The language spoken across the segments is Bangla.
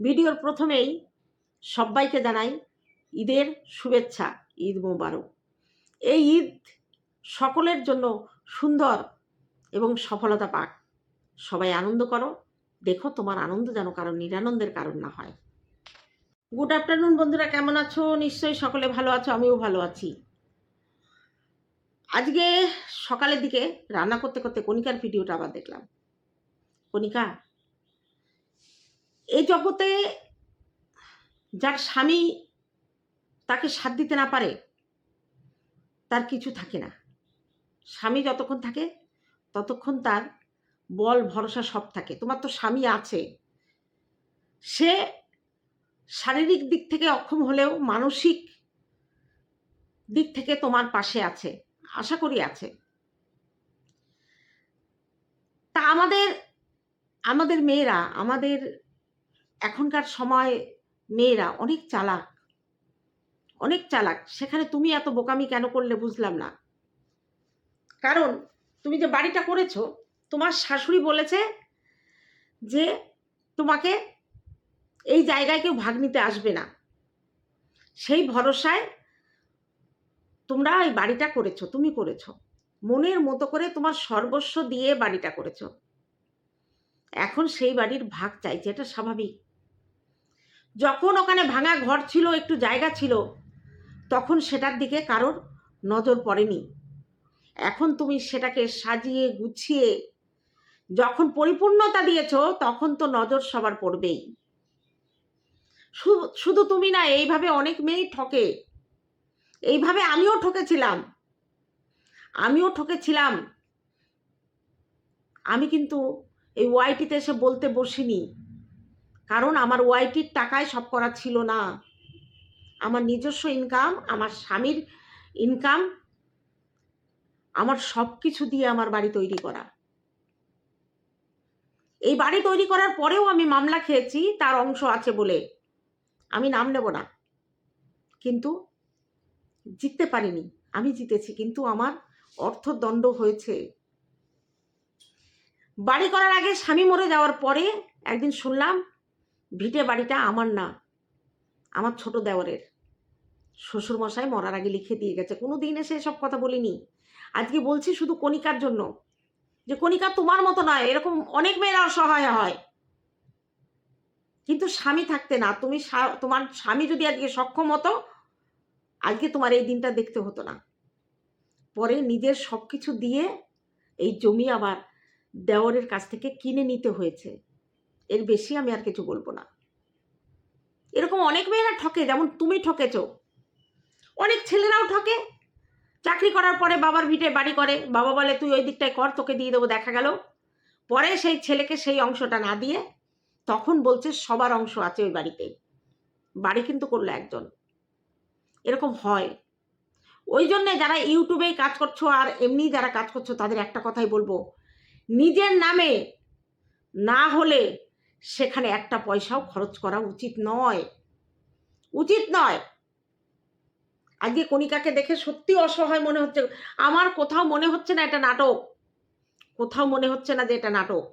ভিডিওর প্রথমেই সবাইকে জানাই ঈদের শুভেচ্ছা, ঈদ মোবারক। এই ঈদ সকলের জন্য সুন্দর এবং সফলতা পাক। সবাই আনন্দ করো, দেখো তোমার আনন্দ যেন কারণ নিরানন্দের কারণ না হয়। গুড আফটারনুন বন্ধুরা, কেমন আছো? নিশ্চয়ই সকলে ভালো আছো, আমিও ভালো আছি। আজকে সকালের দিকে রান্না করতে করতে কণিকার ভিডিওটা আবার দেখলাম। কণিকা, এই জগতে যার স্বামী তাকে সাথ দিতে না পারে তার কিছু থাকে না। স্বামী যতক্ষণ থাকে ততক্ষণ তার বল ভরসা সব থাকে। তোমার তো স্বামী আছে, সে শারীরিক দিক থেকে অক্ষম হলেও মানসিক দিক থেকে তোমার পাশে আছে, আশা করি আছে। তা আমাদের মেয়েরা, আমাদের এখনকার সময় মেয়েরা অনেক চালাক, অনেক চালাক। সেখানে তুমি এত বোকামি কেন করলে বুঝলাম না। কারণ তুমি যে বাড়িটা করেছো, তোমার শাশুড়ি বলেছে যে তোমাকে এই জায়গায় কেউ ভাগ নিতে আসবে না। সেই ভরসায় তোমরা এই বাড়িটা করেছো, তুমি করেছো মনের মতো করে, তোমার সর্বস্ব দিয়ে বাড়িটা করেছো। এখন সেই বাড়ির ভাগ চাইছে, এটা স্বাভাবিক। যখন ওখানে ভাঙা ঘর ছিল, একটু জায়গা ছিল, তখন সেটার দিকে কারোর নজর পড়েনি। এখন তুমি সেটাকে সাজিয়ে গুছিয়ে যখন পরিপূর্ণতা দিয়েছো, তখন তো নজর সবার পড়বেই। শুধু তুমি না, এইভাবে অনেক মেয়েই ঠকে। এইভাবে আমিও ঠকেছিলাম। আমি কিন্তু এই ওয়াইটিতে এসে বলতে বসিনি, কারণ আমার ওয়াইটির টাকায় সব করা ছিল না। আমার নিজস্ব ইনকাম, আমার স্বামীর ইনকাম, আমার সব কিছু দিয়ে আমার বাড়ি তৈরি করা। এই বাড়ি তৈরি করার পরেও আমি মামলা খেয়েছি, তার অংশ আছে বলে। আমি নাম নেব না, কিন্তু জিততে পারিনি। আমি জিতেছি, কিন্তু আমার অর্থদণ্ড হয়েছে। বাড়ি করার আগে স্বামী মরে যাওয়ার পরে একদিন শুনলাম ভিটে বাড়িটা আমার না, আমার ছোট দেওরের। শ্বশুরমশাই মরার আগে লিখে দিয়ে গেছে। কোনো দিন এসে এসব কথা বলিনি। আজকে বলছি শুধু কণিকার জন্য, যে কণিকা তোমার মতো নয়, এরকম অনেক মেয়েরা অসহায় হয়, কিন্তু স্বামী থাকতে না। তোমার স্বামী যদি আজকে সক্ষম হতো, আজকে তোমার এই দিনটা দেখতে হতো না। পরে নিজের সব কিছু দিয়ে এই জমি আবার দেওরের কাছ থেকে কিনে নিতে হয়েছে। এর বেশি আমি আর কিছু বলবো না। এরকম অনেক মেয়েরা ঠকে, যেমন তুমি ঠকেছো। অনেক ছেলেরাও ঠকে। চাকরি করার পরে বাবার ভিটে বাড়ি করে, বাবা বলে তুই ওই দিকটায় কর, তোকে দিয়ে দেবো। দেখা গেল পরে সেই ছেলেকে সেই অংশটা না দিয়ে তখন বলছে সবার অংশ আছে ওই বাড়িতে। বাড়ি কিন্তু করলো একজন। এরকম হয়। ওই জন্যে যারা ইউটিউবে কাজ করছো আর এমনি যারা কাজ করছো, তাদের একটা কথাই বলবো, নিজের নামে না হলে সেখানে একটা পয়সাও খরচ করা উচিত নয়, উচিত নয়। আজকে কণিকাকে দেখে সত্যি অসহায় মনে হচ্ছে। আমার কোথাও মনে হচ্ছে না এটা নাটক, কোথাও মনে হচ্ছে না যে এটা নাটক।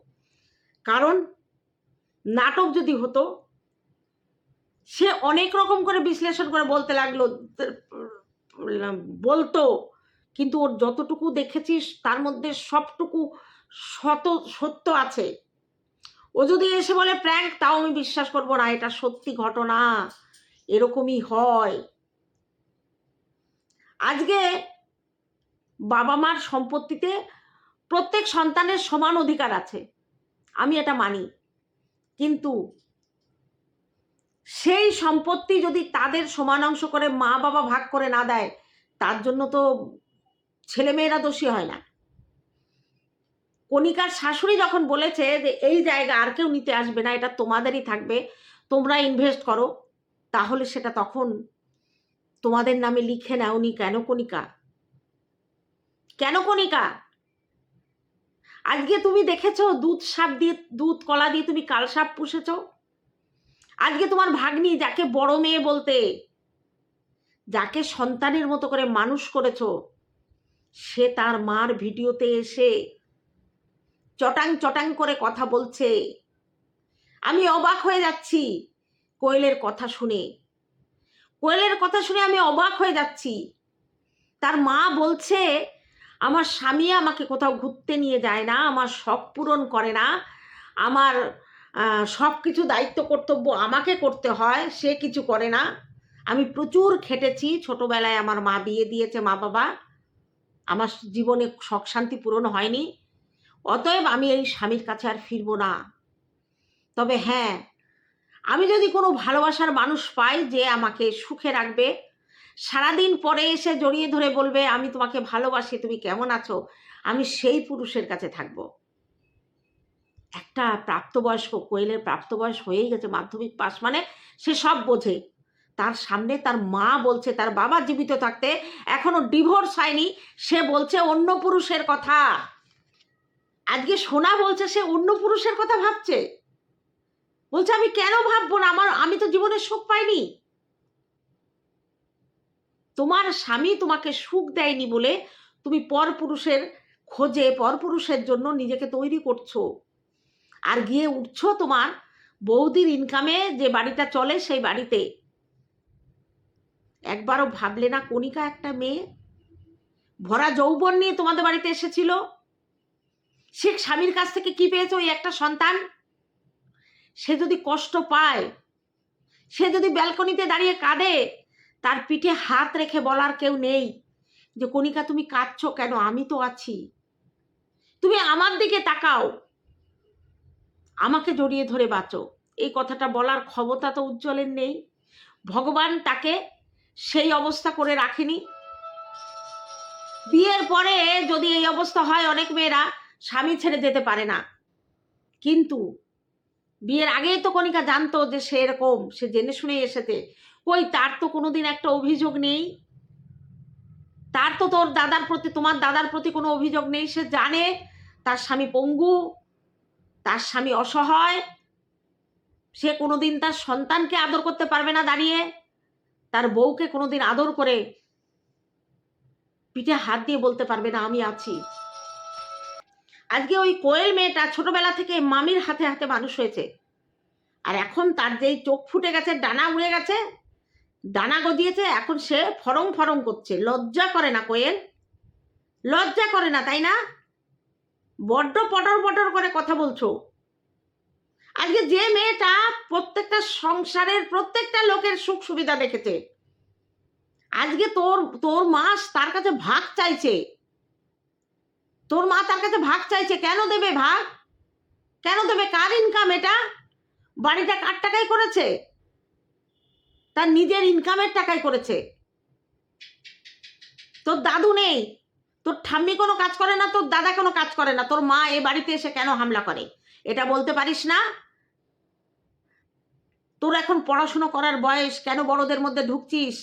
কারণ নাটক যদি হতো, সে অনেক রকম করে বিশ্লেষণ করে বলতো, কিন্তু ওর যতটুকু দেখেছিস তার মধ্যে সবটুকু সত্য আছে। ও যদি এসে বলে প্র্যাঙ্ক, তাও আমি বিশ্বাস করবো না, এটা সত্যি ঘটনা, এরকমই হয়। আজকে বাবা মার সম্পত্তিতে প্রত্যেক সন্তানের সমান অধিকার আছে, আমি এটা মানি। কিন্তু সেই সম্পত্তি যদি তাদের সমান অংশ করে মা বাবা ভাগ করে না দেয়, তার জন্য তো ছেলেমেয়েরা দোষী হয় না। কণিকার শাশুড়ি যখন বলেছে যে এই জায়গা আর কেউ নিতে আসবে না, এটা তোমাদেরই থাকবে, তোমরা ইনভেস্ট করো, তাহলে সেটা তখন তোমাদের নামে লিখে নাওনি কেন কণিকা? কেন কণিকা? আজকে তুমি দেখেছো দুধ কলা দিয়ে তুমি কালসাপ পুষেছো। আজকে তোমার ভাগ্নি, যাকে বড় মেয়ে বলতে, যাকে সন্তানের মতো করে মানুষ করেছো, সে তার মার ভিডিওতে এসে চটাং চটাং করে কথা বলছে। আমি অবাক হয়ে যাচ্ছি। কোয়েলের কথা শুনে। কোয়েলের কথা শুনে আমি অবাক হয়ে যাচ্ছি। তার মা বলছে আমার স্বামী আমাকে কোথাও ঘুরতে নিয়ে যায় না, আমার শখ পূরণ করে না, আমার সব কিছু দায়িত্ব কর্তব্য আমাকে করতে হয়, সে কিছু করে না। আমি প্রচুর খেটেছি, ছোটবেলায় আমার মা বিয়ে দিয়েছে, মা বাবা, আমার জীবনে শখ শান্তি পূরণ হয়নি, অতএব আমি এই স্বামীর কাছে আর ফিরবো না। তবে হ্যাঁ, আমি যদি কোনো ভালোবাসার মানুষ পাই যে আমাকে সুখে রাখবে, সারাদিন পরে এসে জড়িয়ে ধরে বলবে আমি তোমাকে ভালোবাসি, তুমি কেমন আছো, আমি সেই পুরুষের কাছে থাকব। একটা প্রাপ্তবয়স্ক, কোয়েলের প্রাপ্তবয়স হয়েই গেছে, মাধ্যমিক পাস, মানে সে সব বোঝে। তার সামনে তার মা বলছে, তার বাবা জীবিত থাকতে এখনো ডিভোর্স হয়নি, সে বলছে অন্য পুরুষের কথা। আজকে সোনা বলছে সে অন্য পুরুষের কথা ভাবছে। বলছে আমি কেন ভাববো না, আমি তো জীবনে সুখ পাইনি। তোমার স্বামী তোমাকে সুখ দেয়নি বলে তুমি পরপুরুষের খোঁজে, পরপুরুষের জন্য নিজেকে তৈরি করছো, আর গিয়ে উঠছো তোমার বৌদির ইনকামে যে বাড়িটা চলে সেই বাড়িতে। একবারও ভাবলে না কণিকা একটা মেয়ে ভরা যৌবন নিয়ে তোমাদের বাড়িতে এসেছিল, সে স্বামীর কাছ থেকে কি পেয়েছে? ওই একটা সন্তান। সে যদি কষ্ট পায়, সে যদি ব্যালকনিতে দাঁড়িয়ে কাঁদে, তার পিঠে হাত রেখে বলার কেউ নেই যে কণিকা তুমি কাঁদছো কেন, আমি তো আছি, তুমি আমার দিকে তাকাও, আমাকে জড়িয়ে ধরে বাঁচো। এই কথাটা বলার ক্ষমতা তো উজ্জ্বলের নেই। ভগবান তাকে সেই অবস্থা করে রাখেনি। বিয়ের পরে যদি এই অবস্থা হয়, অনেক মেয়েরা স্বামী ছেড়ে যেতে পারে না, কিন্তু বিয়ের আগেই তো কণিকা জানতো যে সে এরকম, সে জেনে শুনে এসেছে। কই, তার তো কোনোদিন একটা অভিযোগ নেই, তার তো তোর দাদার প্রতি, তোমার দাদার প্রতি কোনো অভিযোগ নেই। সে জানে তার স্বামী পঙ্গু, তার স্বামী অসহায়, সে কোনোদিন তার সন্তানকে আদর করতে পারবে না দাঁড়িয়ে, তার বউকে কোনোদিন আদর করে পিঠে হাত দিয়ে বলতে পারবে না আমি আছি। আজকে ওই কোয়েল মেয়েটা ছোটবেলা থেকে মামির হাতে হাতে মানুষ হয়েছে, আর এখন তার যেই চোখ ফুটে গেছে, ডানা উড়ে গেছে, ডানা গজিয়েছে, এখন সে ফরং ফরং করছে। লজ্জা করে না কোয়েল? লজ্জা করে না, তাই না? বড্ড পটর পটর করে কথা বলছো। আজকে যে মেয়েটা প্রত্যেকটা সংসারের প্রত্যেকটা লোকের সুখ সুবিধা দেখেছে, আজকে তোর মা তার কাছে ভাগ চাইছে, তোর মা তার কাছে ভাগ চাইছে। কেন দেবে ভাগ? কেন দেবে? কার ইনকাম এটা? বাড়িটা কার টাকায় করেছে? তার নিজের ইনকামের টাকায় করেছে। তোর দাদু নেই, তোর ঠাম্মি কোনো কাজ করে না, তোর দাদা কোনো কাজ করে না, তোর মা এ বাড়িতে এসে কেন হামলা করে? এটা বলতে পারিস না? তোর এখন পড়াশুনো করার বয়স, কেন বড়দের মধ্যে ঢুকছিস?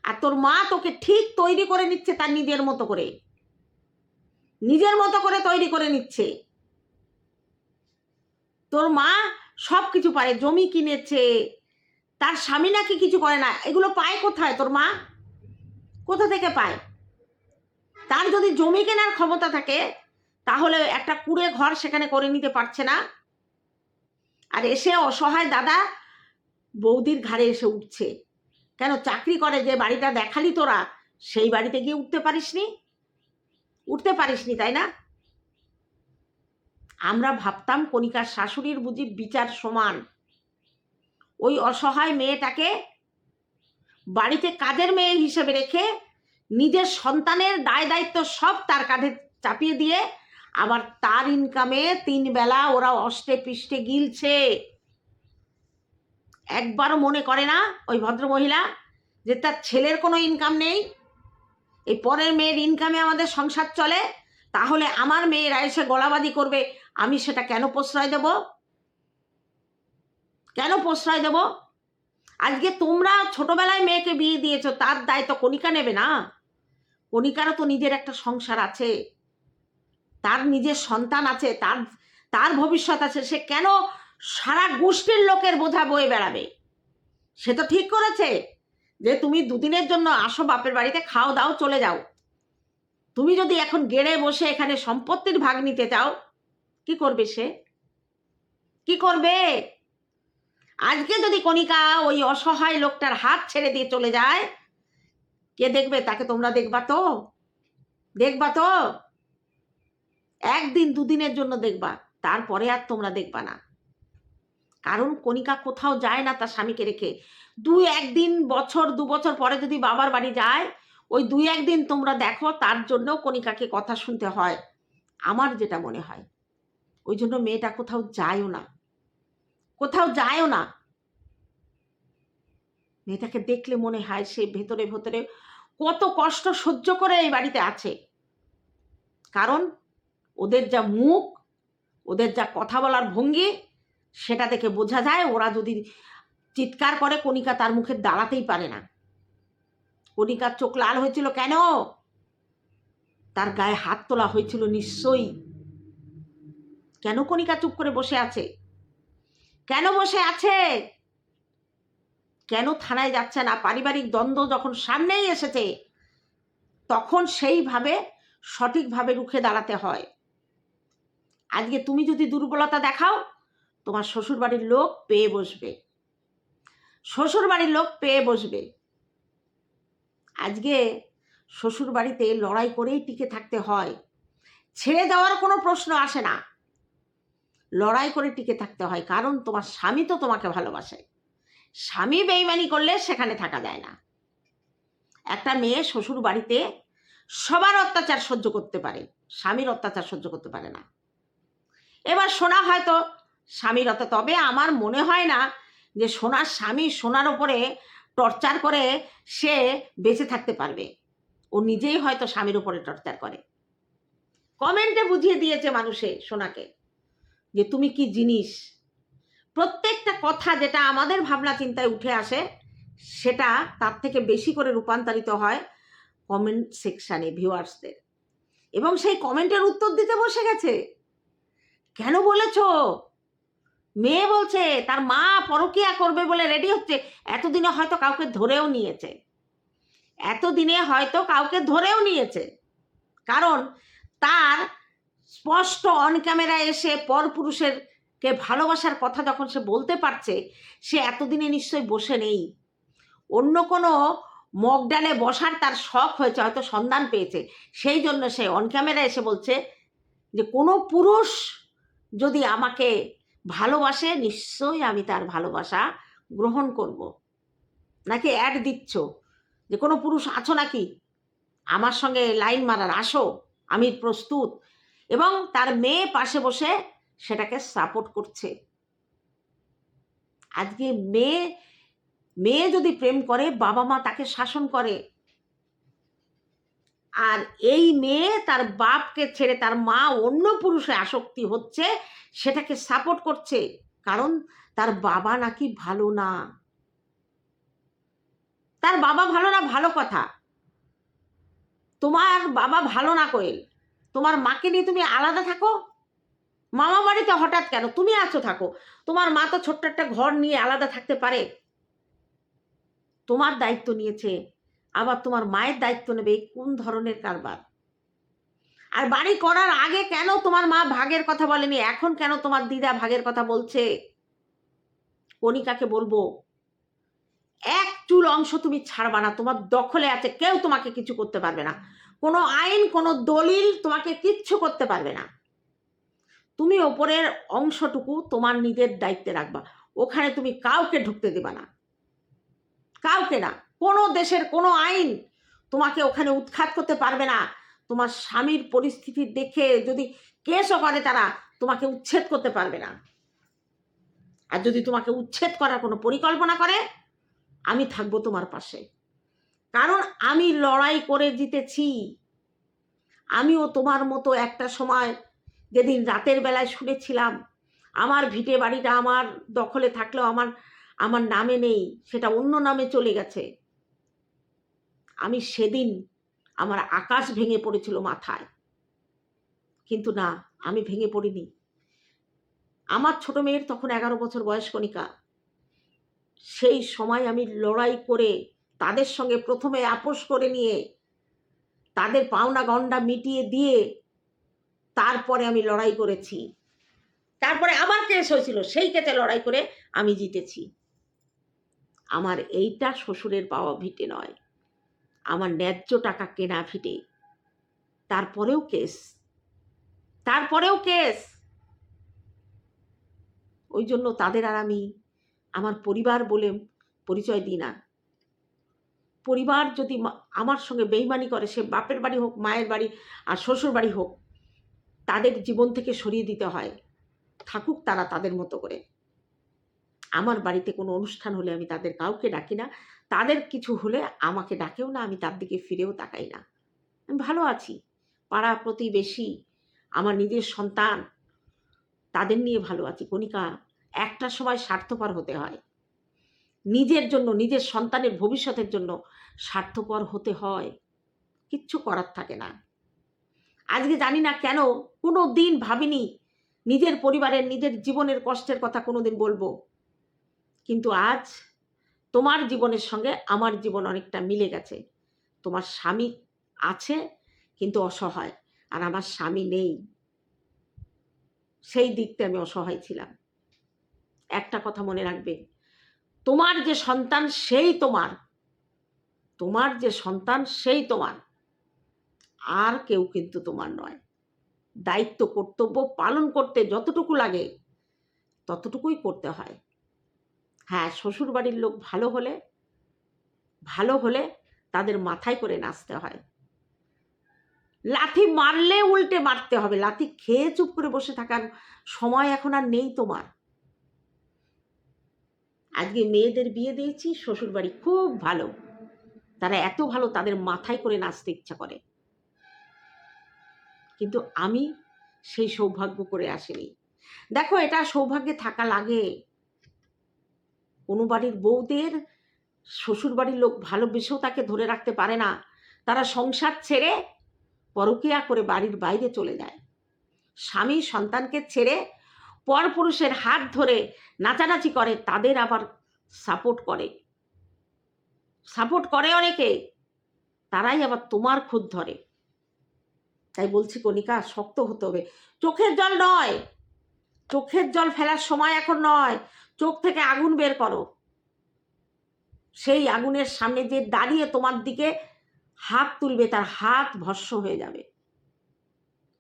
আর তোর মা তোকে ঠিক তৈরি করে নিচ্ছে, তার নিজের মতো করে, নিজের মতো করে তৈরি করে নিচ্ছে। তোর মা সব কিছু পারে, জমি কিনেছে, তার স্বামী নাকি কিছু করে না। এগুলো পায় কোথায় তোর মা? কোথা থেকে পায়? তার যদি জমি কেনার ক্ষমতা থাকে, তাহলে একটা কুড়ে ঘর সেখানে করে নিতে পারছে না, আর এসে অসহায় দাদা বৌদির ঘাড়ে এসে উঠছে। কেন? চাকরি করে যে বাড়িটা দেখালি তোরা, সেই বাড়িতে গিয়ে উঠতে পারিসনি? উঠতে পারিসনি, তাই না? আমরা ভাবতাম কণিকার শাশুড়ির বুঝি বিচার সমান। ওই অসহায় মেয়েটাকে বাড়িতে কাজের মেয়ে হিসেবে রেখে নিজের সন্তানের দায় দায়িত্ব সব তার কাঁধে চাপিয়ে দিয়ে, আবার তার ইনকামে 3 বেলা ওরা অষ্টে পৃষ্ঠে গিলছে। একবারও মনে করে না ওই ভদ্রমহিলা যে তার ছেলের কোনো ইনকাম নেই, এই পরের মেয়ের ইনকামে আমাদের সংসার চলে, তাহলে আমার মেয়েরা এসে গলাবাজি করবে, আমি সেটা কেন প্রশ্রয় দেব? কেন প্রশ্রয় দেব? আজকে তোমরা ছোটবেলায় মেয়েকে বিয়ে দিয়েছো, তার দায়িত্ব কণিকা নেবে না? কণিকারও তো নিজের একটা সংসার আছে, তার নিজের সন্তান আছে, তার ভবিষ্যৎ আছে। সে কেন সারা গোষ্ঠীর লোকের বোঝা বয়ে বেড়াবে? সে তো ঠিক করেছে যে তুমি 2 দিনের জন্য আসো বাপের বাড়িতে, খাও দাও চলে যাও। তুমি যদি এখন গেড়ে বসে এখানে সম্পত্তির ভাগ নিতে চাও, কি করবে সে? কি করবে? আজকে যদি কণিকা ওই অসহায় লোকটার হাত ছেড়ে দিয়ে চলে যায়, কে দেখবে তাকে? তোমরা দেখবা তো? দেখবা তো? একদিন দুদিনের জন্য দেখবা, তারপরে আর তোমরা দেখবা না। কারণ কণিকা কোথাও যায় না তার স্বামীকে রেখে। একদিন বছর 2 বছর পরে যদি বাবার বাড়ি যায়, ওই 1দিন তোমরা দেখো, তার জন্য কণিকাকে কথা শুনতে হয়, আমার যেটা মনে হয়। ওই জন্য মেয়েটা কোথাও যায়ও না, কোথাও যায়ও না। মেয়েটাকে দেখলে মনে হয় সে ভেতরে ভেতরে কত কষ্ট সহ্য করে এই বাড়িতে আছে। কারণ ওদের যা মুখ, ওদের যা কথা বলার ভঙ্গি, সেটা দেখে বোঝা যায় ওরা যদি চিৎকার করে কণিকা তার মুখে দাঁড়াতেই পারে না। কণিকার চোখ লাল হয়েছিল কেন? তার গায়ে হাত তোলা হয়েছিল নিশ্চয়ই। কেন কণিকা চুপ করে বসে আছে? কেন বসে আছে? কেন থানায় যাচ্ছে না? পারিবারিক দ্বন্দ্ব যখন সামনেই এসেছে, তখন সেইভাবে সঠিকভাবে রুখে দাঁড়াতে হয়। আজকে তুমি যদি দুর্বলতা দেখাও, তোমার শ্বশুরবাড়ির লোক পেয়ে বসবে, শ্বশুরবাড়ির লোক পেয়ে বসবে। আজকে শ্বশুরবাড়িতে লড়াই করেই টিকে থাকতে হয়, ছেড়ে যাওয়ার কোনো প্রশ্ন আসে না। লড়াই করে টিকে থাকতে হয়, কারণ তোমার স্বামী তো তোমাকে ভালোবাসে। স্বামী বেইমানি করলে সেখানে থাকা যায় না। একটা মেয়ে শ্বশুর বাড়িতে সবার অত্যাচার সহ্য করতে পারে, স্বামীর অত্যাচার সহ্য করতে পারে না। এবার সোনা হয়তো স্বামীর তবে আমার মনে হয় না যে সোনার স্বামী সোনার ওপরে টর্চার করে সে বেঁচে থাকতে পারবে। ও নিজেই হয়তো স্বামীর উপরে টর্চার করে। কমেন্টে বুঝিয়ে দিয়েছে মানুষে সোনাকে যে তুমি কি জিনিস। প্রত্যেকটা কথা যেটা আমাদের ভাবনা চিন্তায় উঠে আসে, সেটা তার থেকে বেশি করে রূপান্তরিত হয় কমেন্ট সেকশানে ভিউয়ার্সদের, এবং সেই কমেন্টের উত্তর দিতে বসে গেছে। কেন বলেছ? মেয়ে বলছে তার মা পরকীয়া করবে বলে রেডি হচ্ছে। এতদিনে হয়তো কাউকে ধরেও নিয়েছে, এতদিনে হয়তো কাউকে ধরেও নিয়েছে। কারণ তার স্পষ্ট অন ক্যামেরা এসে পরপুরুষের কে ভালোবাসার কথা যখন সে বলতে পারছে, সে এতদিনে নিশ্চয়ই বসে নেই। অন্য কোনো মগডালে বসার তার শখ হয়েছে, হয়তো সন্ধান পেয়েছে, সেই জন্য সে অন ক্যামেরা এসে বলছে যে কোনো পুরুষ যদি আমাকে ভালোবাসে, নিশ্চয়ই আমি তার ভালোবাসা গ্রহণ করব। নাকি অ্যাড দিচ্ছ যে কোনো পুরুষ আছো নাকি আমার সঙ্গে লাইন মারার? আসো, আমি প্রস্তুত। এবং তার মেয়ে পাশে বসে সেটাকে সাপোর্ট করছে। আজকে মেয়ে যদি প্রেম করে, বাবা মা তাকে শাসন করে, আর এই মেয়ে তার বাপকে ছেড়ে তার মা অন্য পুরুষে আসক্তি হচ্ছে, সেটাকে সাপোর্ট করছে। কারণ তার বাবা নাকি ভালো না। তার বাবা ভালো না, ভালো কথা। তোমার বাবা ভালো না কোয়েল, তোমার মাকে নিয়ে তুমি আলাদা থাকো। মামা বাড়িতে হঠাৎ কেন? তুমি আছো, থাকো। তোমার মা তো ছোট্ট একটা ঘর নিয়ে আলাদা থাকতে পারে। তোমার দায়িত্ব নিয়েছে, আবার তোমার মায়ের দায়িত্ব নেবে, কোন ধরনের কারবার? আর বাড়ি করার আগে কেন তোমার মা ভাগের কথা বলেনি? এখন কেন তোমার দিদা ভাগের কথা বলছে? কণিকাকে বলবো, এক চুল অংশ তুমি ছাড়বা না। তোমার দখলে আছে, কেউ তোমাকে কিছু করতে পারবে না। কোনো আইন, কোনো দলিল তোমাকে কিচ্ছু করতে পারবে না। তুমি ওপরের অংশটুকু তোমার নিজের দায়িত্বে রাখবা, ওখানে তুমি কাউকে ঢুকতে দেবা না, কাউকে না। কোনো দেশের কোনো আইন তোমাকে ওখানে উৎখাত করতে পারবে না। তোমার স্বামীর পরিস্থিতি দেখে যদি কেসও করে, তারা তোমাকে উচ্ছেদ করতে পারবে না। আর যদি তোমাকে উচ্ছেদ করার কোনো পরিকল্পনা করে, আমি থাকবো তোমার পাশে। কারণ আমি লড়াই করে জিতেছি। আমিও তোমার মতো একটা সময়, যেদিন রাতের বেলায় শুনেছিলাম আমার ভিটে বাড়িটা আমার দখলে থাকলেও আমার নামে নেই, সেটা অন্য নামে চলে গেছে, আমি সেদিন আমার আকাশ ভেঙে পড়েছিল মাথায়। কিন্তু না, আমি ভেঙে পড়িনি। আমার ছোট মেয়ের তখন 11 বছর বয়স কণিকা। সেই সময় আমি লড়াই করে তাদের সঙ্গে প্রথমে আপোষ করে নিয়ে, তাদের পাওনা গন্ডা মিটিয়ে দিয়ে, তারপরে আমি লড়াই করেছি। তারপরে আবার কেস হয়েছিল, সেই কেসে লড়াই করে আমি জিতেছি। আমার এইটা শ্বশুরের পাওয়া ভিটে নয়, আমার ন্যায্য টাকা কেনা ভিটে। তারপরেও কেস, তারপরেও কেস। ওই জন্য তাদের আর আমি আমার পরিবার বলে পরিচয় দিই না। পরিবার যদি আমার সঙ্গে বেইমানি করে, সে বাপের বাড়ি হোক, মায়ের বাড়ি আর শ্বশুর বাড়ি হোক, তাদের জীবন থেকে সরিয়ে দিতে হয়। থাকুক তারা তাদের মতো করে। আমার বাড়িতে কোনো অনুষ্ঠান হলে আমি তাদের কাউকে ডাকি না, তাদের কিছু হলে আমাকে ডাকেও না, আমি তার দিকে ফিরেও তাকাই না। আমি ভালো আছি, পাড়া প্রতিবেশী, আমার নিজের সন্তান, তাদের নিয়ে ভালো আছি। কণিকা, একটা সময় স্বার্থপর হতে হয়, নিজের জন্য, নিজের সন্তানের ভবিষ্যতের জন্য স্বার্থপর হতে হয়, কিচ্ছু করার থাকে না। আজকে জানি না কেন কোনো দিন ভাবিনি নিজের পরিবারের, নিজের জীবনের কষ্টের কথা কোনোদিন বলবো, কিন্তু আজ তোমার জীবনের সঙ্গে আমার জীবন অনেকটা মিলে গেছে। তোমার স্বামী আছে কিন্তু অসহায়, আর আমার স্বামী নেই, সেই দিকতে আমি অসহায় ছিলাম। একটা কথা মনে রাখবে, তোমার যে সন্তান সেই তোমার, তোমার যে সন্তান সেই তোমার, আর কেউ কিন্তু তোমার নয়। দায়িত্ব কর্তব্য পালন করতে যতটুকু লাগে ততটুকুই করতে হয়। হ্যাঁ, শ্বশুর বাড়ির লোক ভালো হলে তাদের মাথায় করে নাচতে হয়। লাথি মারলে উল্টে মারতে হবে, লাথি খেয়ে চুপ করে বসে থাকার সময় এখন আর নেই তোমার। আজকে মেয়েদের বিয়ে দিয়েছি, শ্বশুর বাড়ি খুব ভালো, তারা এত ভালো তাদের মাথায় করে নাচতে ইচ্ছা করে, কিন্তু আমি সেই সৌভাগ্য করে আসিনি। দেখো, এটা সৌভাগ্যে থাকা লাগে। কোনো বাড়ির বউদের শ্বশুর বাড়ির লোক ভালোবেসেও তাকে ধরে রাখতে পারে না, তারা সংসার ছেড়ে পরকীয়া করে বাড়ির বাইরে চলে যায়। স্বামী সন্তানকে ছেড়ে পরপুরুষের হাত ধরে নাচানাচি করে, তাদের আবার সাপোর্ট করে অনেকে, তারাই আবার তোমার খুদ ধরে। তাই বলছি কণিকা, শক্ত হতে হবে। চোখের জল নয়, চোখের জল ফেলার সময় এখন নয়, চোখ থেকে আগুন বের করো। সেই আগুনের সামনে যে দাঁড়িয়ে তোমার দিকে হাত তুলবে, তার হাত ভস্ম হয়ে যাবে।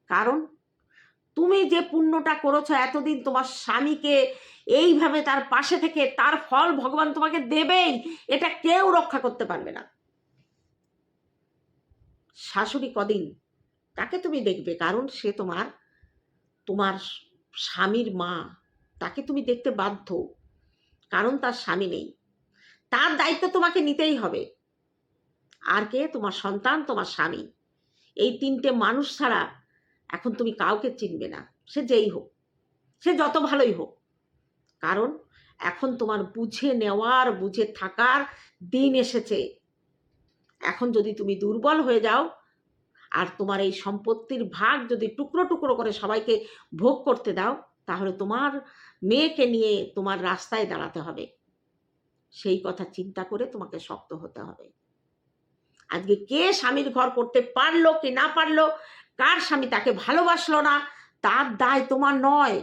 কারণ তুমি যে পুণ্যটা করেছো এতদিন, তোমার স্বামীকে এইভাবে তার পাশে থেকে, তার ফল ভগবান তোমাকে দেবেই, এটা কেউ রক্ষা করতে পারবে না। শাশুড়ি কদিন তাকে তুমি দেখবে, কারণ সে তোমার স্বামীর মা, তাকে তুমি দেখতে বাধ্য, কারণ তার স্বামী নেই। তার দায়িত্ব তোমাকে নিতেই হবে। আর কে? তোমার সন্তান, তোমার স্বামী, এই তিনটে মানুষ ছাড়া এখন তুমি কাউকে চিনবে না, সে যেই হোক, সে যত ভালোই হোক। কারণ এখন তোমার বুঝে নেওয়ার, বুঝে থাকার দিন এসেছে। এখন যদি তুমি দুর্বল হয়ে যাও আর তোমার এই সম্পত্তির ভাগ যদি টুকরো টুকরো করে সবাইকে ভোগ করতে দাও, তাহলে তোমার মেয়েকে নিয়ে তোমার রাস্তায় দাঁড়াতে হবে। সেই কথা চিন্তা করে তোমাকে শক্ত হতে হবে। আজকে কে স্বামীর ঘর করতে পারলো কি না পারলো, কার স্বামী তাকে ভালোবাসলো না, তার দায় তোমার নয়,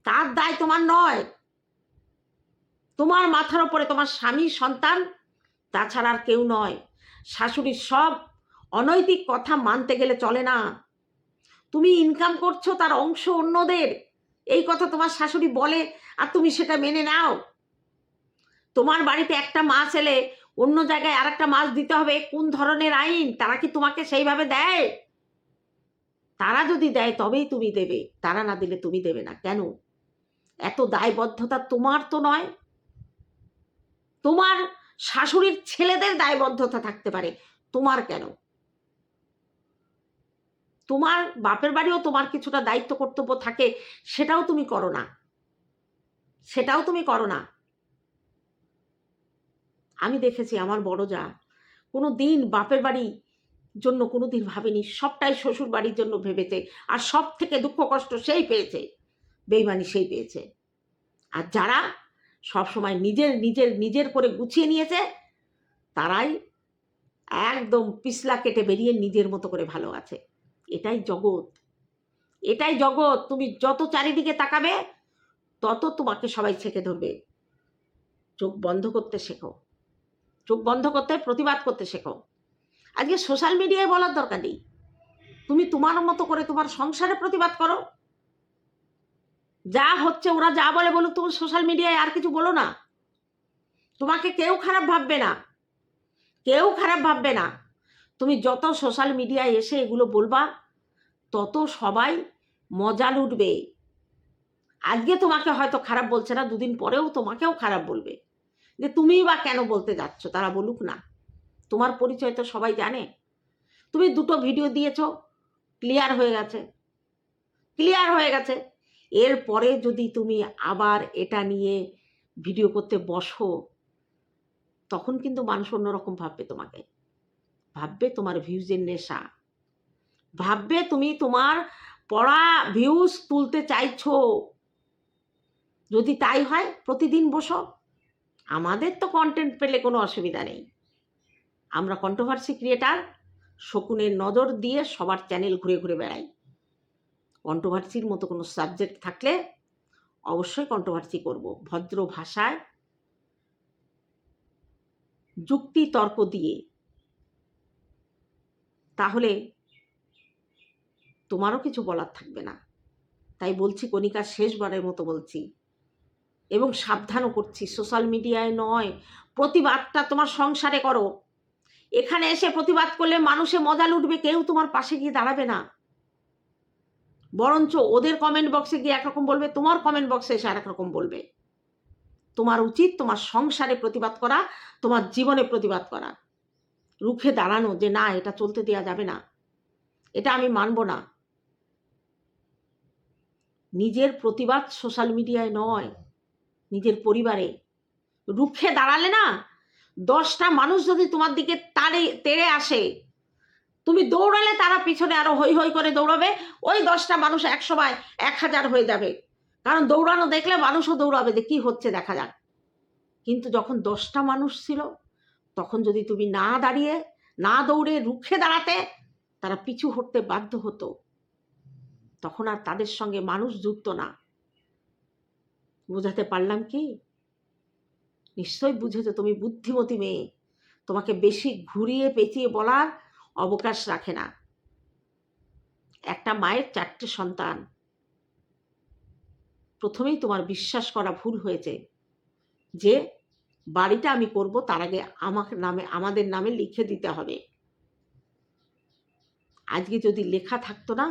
তার দায় তোমার নয়। তোমার মাথার উপরে তোমার স্বামী, সন্তান, তাছাড়া আর কেউ নয়। শাশুড়ির সব অনৈতিক কথা মানতে গেলে চলে না। তুমি ইনকাম করছো, তার অংশ অন্যদের, এই কথা তোমার শাশুড়ি বলে আর তুমি সেটা মেনে নাও। তোমার বাড়িতে একটা মাছ এলে অন্য জায়গায় আর একটা মাছ দিতে হবে, কোন ধরনের আইন? তারা কি তোমাকে সেইভাবে দেয়? তারা যদি দেয় তবেই তুমি দেবে, তারা না দিলে তুমি দেবে না। কেন? এত দায়বদ্ধতা তোমার তো নয়, তোমার শাশুড়ির ছেলেদের দায়বদ্ধতা থাকতে পারে, তোমার কেন? তোমার বাপের বাড়িও তোমার কিছুটা দায়িত্ব কর্তব্য থাকে, সেটাও তুমি করো না, সেটাও তুমি করো না। আমি দেখেছি আমার বড় যা কোনো দিন বাপের বাড়ি জন্য কোনো দিন ভাবেনি, সবটাই শ্বশুর বাড়ির জন্য ভেবেছে, আর সব থেকে দুঃখ কষ্ট সেই পেয়েছে, বেইমানি সেই পেয়েছে। আর যারা সবসময় নিজের নিজের নিজের করে গুছিয়ে নিয়েছে, তারাই একদম পিছলা কেটে বেরিয়ে নিজের মতো করে ভালো আছে। এটাই জগৎ, এটাই জগৎ। তুমি যত চারিদিকে তাকাবে তত তোমাকে সবাই ছেঁকে ধরবে। চোখ বন্ধ করতে শেখো, চোখ বন্ধ করতে, প্রতিবাদ করতে শেখো। আজকে সোশ্যাল মিডিয়ায় বলার দরকার নেই, তুমি তোমার মতো করে তোমার সংসারে প্রতিবাদ করো। যা হচ্ছে ওরা যা বলে বলুক, তুমি সোশ্যাল মিডিয়ায় আর কিছু বলো না। তোমাকে কেউ খারাপ ভাববে না, কেউ খারাপ ভাববে না। তুমি যত সোশ্যাল মিডিয়ায় এসে এগুলো বলবা তত সবাই মজা লুটবে। আজকে তোমাকে হয়তো খারাপ বলছে না, দুদিন পরেও তোমাকেও খারাপ বলবে, যে তুমিই বা কেন বলতে যাচ্ছ। তারা বলুক না, তোমার পরিচয় তো সবাই জানে। তুমি 2টো ভিডিও দিয়েছ, ক্লিয়ার হয়ে গেছে, ক্লিয়ার হয়ে গেছে। এরপরে যদি তুমি আবার এটা নিয়ে ভিডিও করতে বসো, তখন কিন্তু মানুষ অন্যরকম ভাববে তোমাকে। ভাববে তোমার ভিউজের নেশা, ভাববে তুমি তোমার পড়া ভিউজ তুলতে চাইছো। যদি তাই হয় প্রতিদিন বসো। আমাদের তো কন্টেন্ট পেলে কোনো অসুবিধা নেই, আমরা কন্ট্রোভার্সি ক্রিয়েটার, শকুনের নজর দিয়ে সবার চ্যানেল ঘুরে ঘুরে বেড়াই। কন্ট্রোভার্সির মতো কোনো সাবজেক্ট থাকলে অবশ্যই কন্ট্রোভার্সি করব, ভদ্র ভাষায় যুক্তি তর্ক দিয়ে। তাহলে তোমারও কিছু বলার থাকবে না। তাই বলছি, কণিকা শেষবারের মতো বলছি, এবং সাবধানও করছি, সোশ্যাল মিডিয়ায় নয়, প্রতিবাদটা তোমার সংসারে করো। এখানে এসে প্রতিবাদ করলে মানুষে মজা লুটবে, কেউ তোমার পাশে গিয়ে দাঁড়াবে না। বরঞ্চ ওদের কমেন্ট বক্সে গিয়ে একরকম বলবে, তোমার কমেন্ট বক্সে এসে আর একরকম বলবে। তোমার উচিত তোমার সংসারে প্রতিবাদ করা, তোমার জীবনে প্রতিবাদ করা, রুখে দাঁড়ানো, যে না, এটা চলতে দেওয়া যাবে না, এটা আমি মানব না। নিজের প্রতিবাদ সোশ্যাল মিডিয়ায় নয়, নিজের পরিবারে রুখে দাঁড়ালে না, 10টা মানুষ যদি তোমার দিকে তেড়ে আসে, তুমি দৌড়ালে তারা পিছনে আরো হই হই করে দৌড়াবে। ওই 10টা মানুষ 1000 হয়ে যাবে, কারণ দৌড়ানো দেখলে মানুষও দৌড়াবে, যে কি হচ্ছে দেখা যাক। কিন্তু যখন 10টা মানুষ ছিল, তখন যদি তুমি না দাঁড়িয়ে, না দৌড়ে রুখে দাঁড়াতে, তারা পিছু হটতে বাধ্য হতো। তখন আর তাদের সঙ্গে মানুষ যুক্ত না। বোঝাতে পারলাম কি? নিশ্চয়ই বুঝেছো। তুমি বুদ্ধিমতী মেয়ে, তোমাকে বেশি ঘুরিয়ে পেঁচিয়ে বলার অবকাশ রাখে না। একটা মায়ের 4টে সন্তান, প্রথমেই তোমার বিশ্বাস করা ভুল হয়েছে যে বাড়িটা আমি করব, তার আগে আমাদের নামে লিখে দিতে হবে। আজকে যদি লেখা থাকতো না,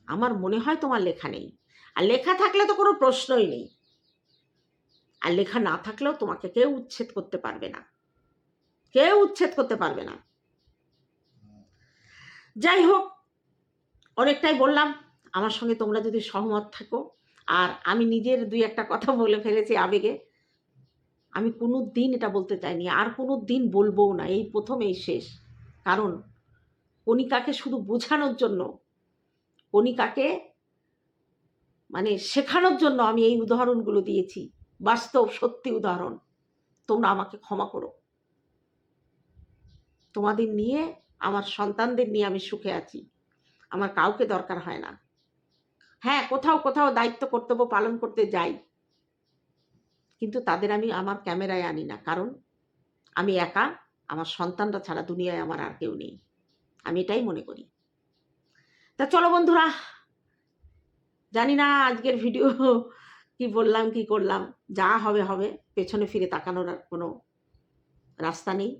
আমার মনে হয় তোমার লেখা নেই। আর লেখা থাকলে তো কোনো প্রশ্নই নেই। আর লেখা না থাকলেও তোমাকে কেউ উচ্ছেদ করতে পারবে না, কেউ উচ্ছেদ করতে পারবে না। যাই হোক, অনেকটাই বললাম। আমার সঙ্গে তোমরা যদি সহমত থাকো, আর আমি নিজের 2-1টা কথা বলে ফেলেছি আবেগে, আমি কোনো দিন এটা বলতে চাইনি, আর কোনো দিন বলবো না, এই প্রথম, এই শেষ। কারণ কণিকাকে শুধু বোঝানোর জন্য, কণিকাকে মানে শেখানোর জন্য আমি এই উদাহরণগুলো দিয়েছি, বাস্তব সত্যি উদাহরণ। তোমরা আমাকে ক্ষমা করো। তোমাদের নিয়ে, আমার সন্তানদের নিয়ে আমি সুখে আছি, আমার কাউকে দরকার হয় না। হ্যাঁ, কোথাও কোথাও দায়িত্ব কর্তব্য পালন করতে যাই, কিন্তু তাদের আমি আমার ক্যামেরায় আনি না, কারণ আমি একা, আমার সন্তানরা ছাড়া দুনিয়ায় আমার আর কেউ নেই, আমি এটাই মনে করি। তা চলো বন্ধুরা, জানি না আজকের ভিডিও কি বললাম কি করলাম, যা হবে হবে, পেছনে ফিরে তাকানোর আর কোনো রাস্তা নেই।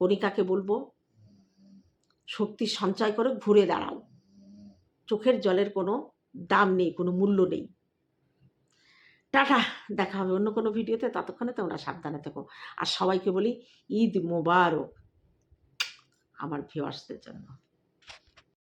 কণিকাকে বলবো, শক্তি সঞ্চয় করে ঘুরে দাঁড়াও, চোখের জলের কোনো দাম নেই, কোনো মূল্য নেই। টাটা, দেখা হবে অন্য কোনো ভিডিওতে। ততক্ষণে তোমরা সাবধানে থেকো। আর সবাইকে বলি, ঈদ মোবারক আমার ভিউয়ার্সদের জন্য।